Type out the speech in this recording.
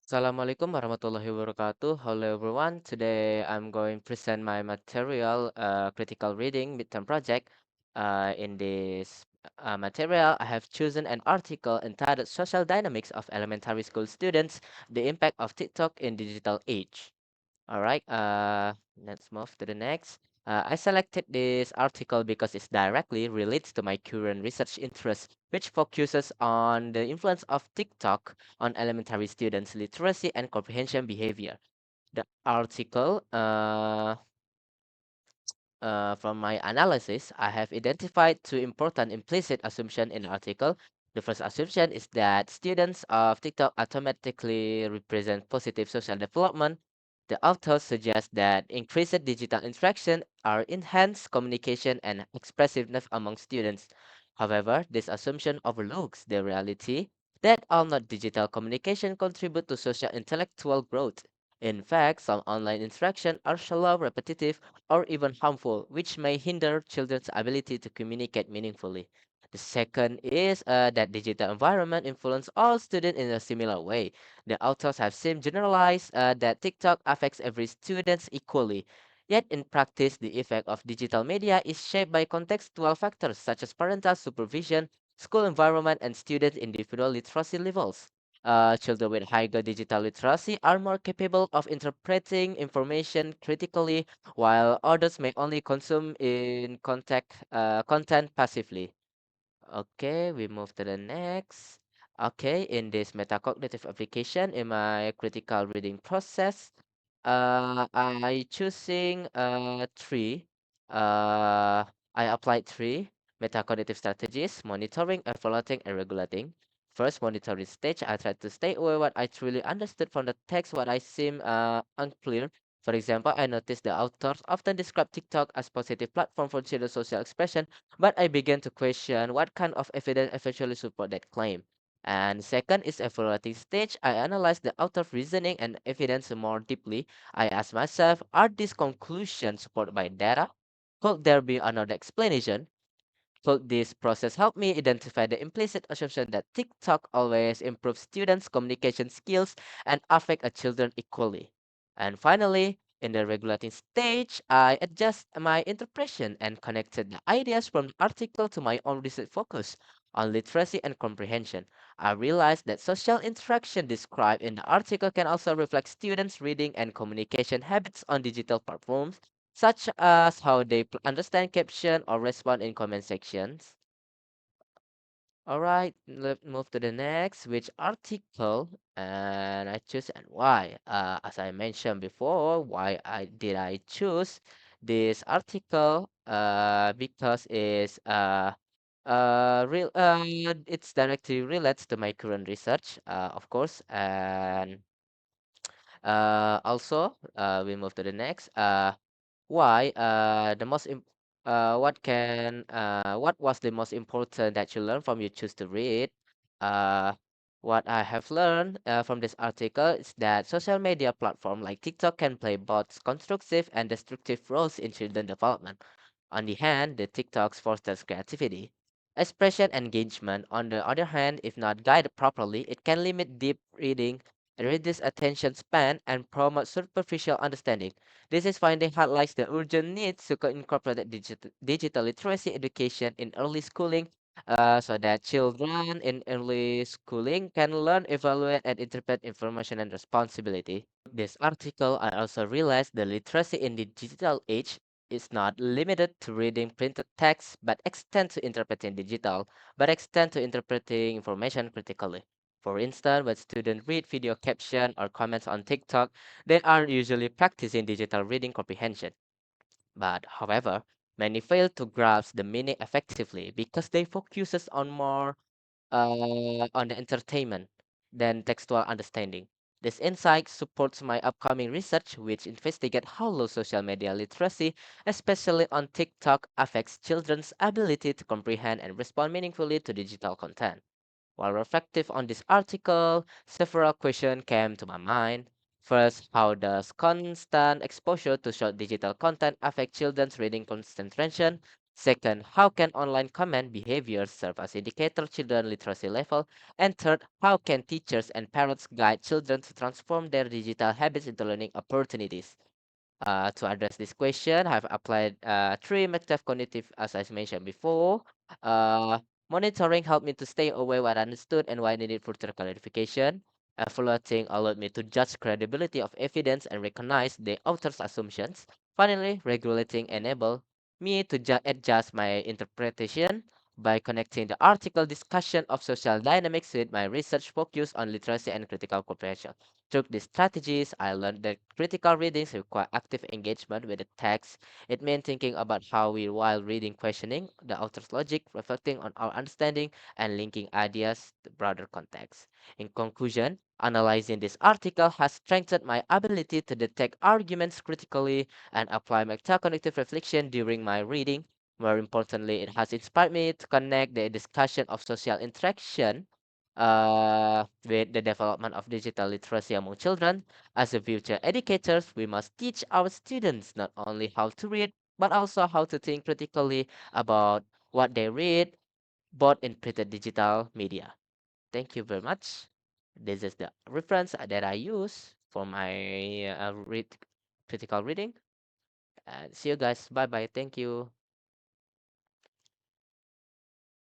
Assalamualaikum warahmatullahi wabarakatuh. Hello everyone. Today I'm going to present my material, critical reading midterm project. In this material, I have chosen an article entitled "Social Dynamics of Elementary School Students: The Impact of TikTok in Digital Age." All right, let's move to the next. I selected this article because it directly relates to my current research interest, which focuses on the influence of TikTok on elementary students' literacy and comprehension behavior. The article from my analysis, I have identified two important implicit assumptions in the article. The first assumption is that students of TikTok automatically represent positive social development. The authors suggest that increased digital interaction are enhanced communication and expressiveness among students. However, this assumption overlooks the reality that all not digital communication contribute to social intellectual growth. In fact, some online interactions are shallow, repetitive, or even harmful, which may hinder children's ability to communicate meaningfully. The second is that digital environment influence all students in a similar way. The authors have seemed generalized that TikTok affects every student equally. Yet in practice, the effect of digital media is shaped by contextual factors such as parental supervision, school environment, and student individual literacy levels. Children with higher digital literacy are more capable of interpreting information critically while others may only consume in content passively. Okay, we move to the next. Okay, in this metacognitive application in my critical reading process, I choosing three. I applied three metacognitive strategies: monitoring, evaluating, and regulating. First, monitoring stage. I tried to stay away what I truly understood from the text, what I seem unclear. For example, I noticed the authors often describe TikTok as positive platform for children's social expression, but I began to question what kind of evidence eventually support that claim. And second is evaluating stage. I analyzed the author's reasoning and evidence more deeply. I asked myself, are these conclusions supported by data? Could there be another explanation? Could this process help me identify the implicit assumption that TikTok always improves students' communication skills and affect a children equally? And finally, in the regulating stage, I adjust my interpretation and connected the ideas from the article to my own research focus on literacy and comprehension. I realized that social interaction described in the article can also reflect students' reading and communication habits on digital platforms such as how they understand caption or respond in comment sections. All right, let's move to the next, which article, and I choose and why. As I mentioned before, why I choose this article? Because it's directly relates to my current research, of course, and also we move to the next. Why what was the most important that you learned from you choose to read? uh what I have learned from this article is that social media platform like TikTok can play both constructive and destructive roles in children development. On the hand, the TikToks fosters creativity, expression, engagement. On the other hand, if not guided properly, it can limit deep reading, reduce attention span, and promote superficial understanding. This is finding highlights the urgent need to incorporate digital literacy education in early schooling, so that children in early schooling can learn, evaluate, and interpret information and responsibility. This article, I also realized the literacy in the digital age is not limited to reading printed text, but extend to interpreting information critically. For instance, when students read video caption or comments on TikTok, they are usually practicing digital reading comprehension. But however, many fail to grasp the meaning effectively because they focuses on the entertainment than textual understanding. This insight supports my upcoming research, which investigate how low social media literacy, especially on TikTok, affects children's ability to comprehend and respond meaningfully to digital content. While reflective on this article, several questions came to my mind. First, how does constant exposure to short digital content affect children's reading concentration? Second, how can online comment behaviors serve as indicator children literacy level? And third, how can teachers and parents guide children to transform their digital habits into learning opportunities? To address this question, I've applied three methods cognitive as I mentioned before. Uh, Monitoring helped me to stay aware what I understood and why I needed further clarification. Evaluating allowed me to judge credibility of evidence and recognize the author's assumptions. Finally, regulating enabled me to adjust my interpretation by connecting the article discussion of social dynamics with my research focus on literacy and critical comprehension. Through these strategies, I learned that critical readings require active engagement with the text. It meant thinking about how we, while reading, questioning the author's logic, reflecting on our understanding, and linking ideas to broader context. In conclusion, analyzing this article has strengthened my ability to detect arguments critically and apply metacognitive reflection during my reading. More importantly, it has inspired me to connect the discussion of social interaction with the development of digital literacy among children. As a future educators, we must teach our students not only how to read, but also how to think critically about what they read, both in printed digital media. Thank you very much. This is the reference that I use for my critical reading. And see you guys. Bye bye. Thank you.